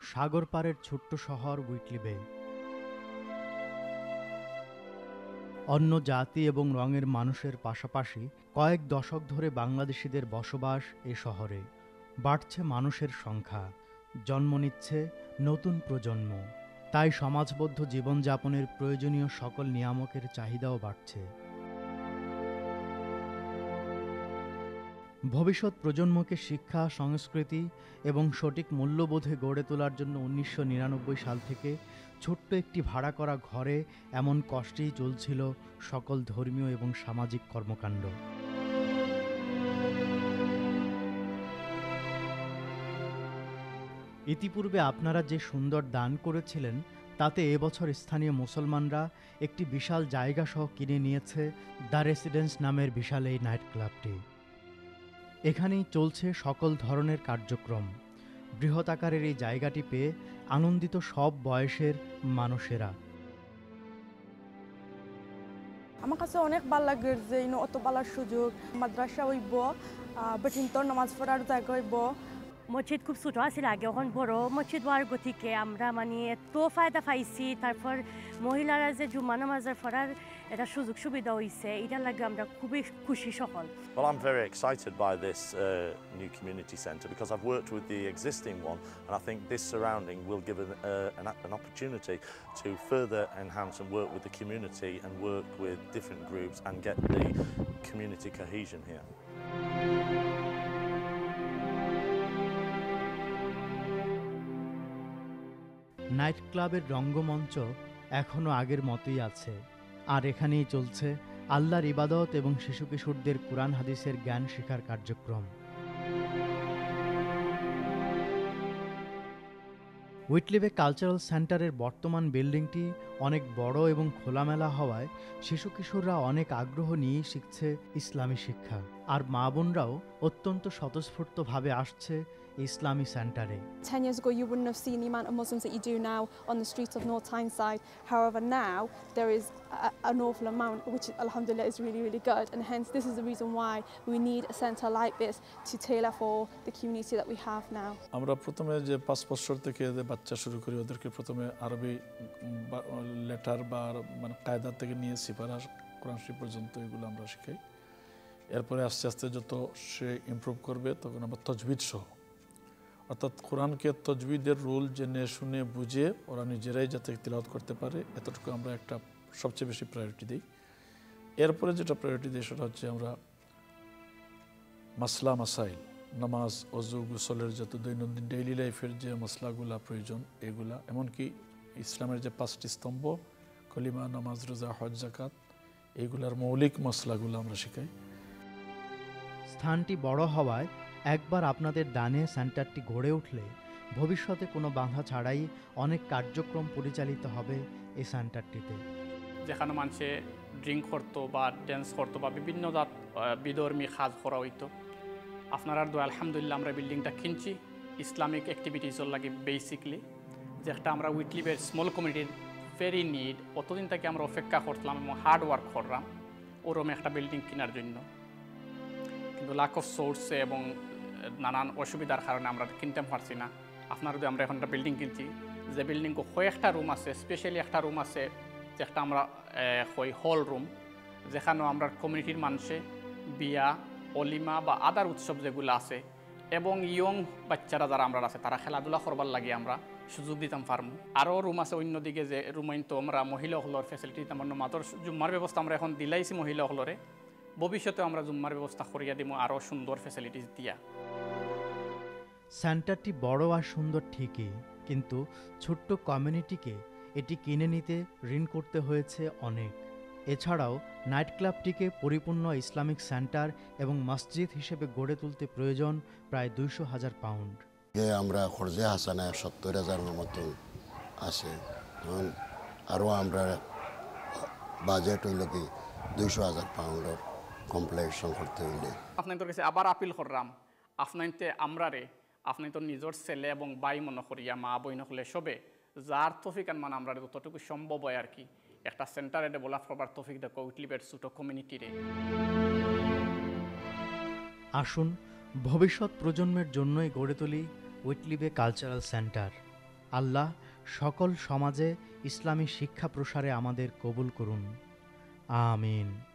সাগর পাড়ের ছোট্ট শহর হুইটলিবে। অন্য জাতি এবং রঙের মানুষের পাশাপাশি কয়েক দশক ধরে বাংলাদেশিদের বসবাস এ শহরে। বাড়ছে মানুষের সংখ্যা, জন্ম নিচ্ছে নতুন প্রজন্ম। তাই সমাজবদ্ধ জীবনযাপনের প্রয়োজনীয় সকল নিয়ামকের চাহিদাও বাড়ছে। ভবিষ্যৎ প্রজন্মকে শিক্ষা, সংস্কৃতি এবং সঠিক মূল্যবোধে গড়ে তোলার জন্য ১৯৯৯ সাল থেকে ছোট্ট একটি ভাড়া করা ঘরে এমন কষ্টেই চলছিল সকল ধর্মীয় এবং সামাজিক কর্মকাণ্ড। ইতিপূর্বে আপনারা যে সুন্দর দান করেছিলেন, তাতে এবছর স্থানীয় মুসলমানরা একটি বিশাল জায়গাসহ কিনে নিয়েছে দ্য রেসিডেন্স নামের বিশাল এই নাইট ক্লাবটি। এখানেই চলছে সকল ধরনের কার্যক্রম। বৃহৎ আকারের এই জায়গাটি পেয়ে আনন্দিত সব বয়সের মানুষেরা। আমার কাছে অনেক ভালো লাগে যে অত ভালো সুযোগ, মাদ্রাসা হইব, বেটিন্তর নামাজ পড়ার জায়গা হইব। মসজিদ খুব ছোটো আছিল আগে, এখন বড় মসজিদ হওয়ার গতিকে আমরা মানে এত ফায়দা পাইছি। তারপর মহিলারা যে জুম্মা নামাজের পড়ার এটা সুযোগ সুবিধা হয়েছে, এটার লাগে আমরা খুবই খুশি সকল। Well, I'm very excited by this new community centre because I've worked with the existing one, and I think this surrounding will give an opportunity to further enhance and work with the community and work with different groups and get the community cohesion here. Night ক্লাবের রঙ্গমঞ্চ এখনও আগের মতোই আছে, আর এখানেই চলছে আল্লাহর ইবাদত এবং শিশু কিশোরদের কুরআন হাদিসের জ্ঞান শেখার কার্যক্রম। হুইটলিবে কালচারাল সেন্টারের বর্তমান বিল্ডিংটি অনেক বড় এবং খোলামেলা হওয়ায় শিশু কিশোররা অনেক আগ্রহ নিয়ে শিখছে ইসলামী শিক্ষা, আর মা বোনরাও অত্যন্ত স্বতঃস্ফূর্তভাবে আসছে ইসলামী সেন্টারে। 10 years ago you wouldn't have seen the amount of Muslims that you do now on the streets of North Tyneside. However, now there is an awful amount, which alhamdulillah is really, really good, and hence this is the reason why we need a centre like this to tailor for the community that we have now. আমরা প্রথমে যে 5 বছর থেকে যে বাচ্চা শুরু করি, ওদেরকে প্রথমে আরবি লেটার বা মানে কায়দা থেকে নিয়ে সিফারা কোরআন শরীফ পর্যন্ত এগুলো আমরা শিখাই। এরপরে আস্তে আস্তে যত সে ইমপ্রুভ করবে তখন আমরা তজবিদ সহ, অর্থাৎ কোরআনকে তজবিদের রুল জেনে শুনে বুঝে ওরা নিজেরাই যাতে তিলাওয়াত করতে পারে, এতটুকু আমরা একটা সবচেয়ে বেশি প্রায়োরিটি দিই। এরপরে যেটা প্রায়োরিটি দিই সেটা হচ্ছে আমরা মাসলা মাসাইল, নামাজ, অজু, গোসলের যত দৈনন্দিন ডেইলি লাইফের যে মশলাগুলা প্রয়োজন এগুলা, এমনকি ইসলামের যে 5টি স্তম্ভ কলিমা, নামাজ, রোজা, হজ, যাকাত, এইগুলার মৌলিক মশলাগুলো আমরা শেখাই। স্থানটি বড় হওয়ায় একবার আপনাদের দানে সেন্টারটি গড়ে উঠলে ভবিষ্যতে কোনো বাধা ছাড়াই অনেক কার্যক্রম পরিচালিত হবে এই সেন্টারটিতে। যেখানে মানুষে ড্রিঙ্ক করতো বা ড্যান্স করতো বা বিভিন্ন জাত বিধর্মী কাজ করা হইতো, আপনারা দোয়া আলহামদুলিল্লাহ আমরা বিল্ডিংটা কিনছি ইসলামিক অ্যাক্টিভিটিসের লাগে বেসিকলি, যেটা আমরা হুইটলিবের স্মল কমিউনিটির ভেরি নিড। অতদিন থেকে আমরা অপেক্ষা করলাম এবং হার্ড ওয়ার্ক করলাম ওরম একটা বিল্ডিং কেনার জন্য, কিন্তু লাক অফ সোর্সে এবং নানান অসুবিধার কারণে আমরা কিনতে পারছি না। আপনার যদি আমরা এখন একটা বিল্ডিং কিনছি, যে বিল্ডিং কয়েকটা রুম আছে, স্পেশালি একটা রুম আছে যেটা আমরা হল রুম, যেখানেও আমরা কমিউনিটির মানুষে বিয়া, অলিমা বা আদার উৎসব যেগুলো আছে এবং ইয়ং বাচ্চারা যারা আমরা আছে তারা খেলাধুলা করবার লাগে আমরা সুযোগ দিতাম পারমু। আরও রুম আছে অন্যদিকে, যে রুমাইন তো আমরা মহিলাসকলের ফেসিলিটি দিতাম, মাত্র জুম্মার ব্যবস্থা আমরা এখন দিলাইছি মহিলাসকলরে, ভবিষ্যতে আমরা জুম্মার ব্যবস্থা করিয়া দিব আরও সুন্দর ফেসিলিটিস দিয়া। সেন্টারটি বড় আর সুন্দর ঠিকই, কিন্তু ছোট্ট কমিউনিটিকে এটি কিনে নিতে ঋণ করতে হয়েছে অনেক। এছাড়াও নাইট ক্লাবটিকে পরিপূর্ণ ইসলামিক সেন্টার এবং মসজিদ হিসেবে গড়ে তুলতে প্রয়োজন প্রায় 200,000 পাউন্ড। আমরা খরচে হাসানা 70,000-এর মতো আছে, আরও আমরা বাজেট হইল কি 200,000 পাউন্ডের কমপ্লিশন করতে হইলে। আপনার কাছে আবার আপিল করলাম, আপনাইতে আমরারে আপনি তো নিজের ছেলে এবং বাই মনে করিয়া মা বই নকলে সবে যার তফিকান মানে আমরা যতটুকু সম্ভব হয় আর কি একটা সেন্টারে ডেভেলপ করবার তফিক দেখো হুইটলিবের ছোটো কমিউনিটিরে। আসুন ভবিষ্যৎ প্রজন্মের জন্যই গড়ে তুলি হুইটলিবে কালচারাল সেন্টার। আল্লাহ সকল সমাজে ইসলামী শিক্ষা প্রসারে আমাদের কবুল করুন। আমিন।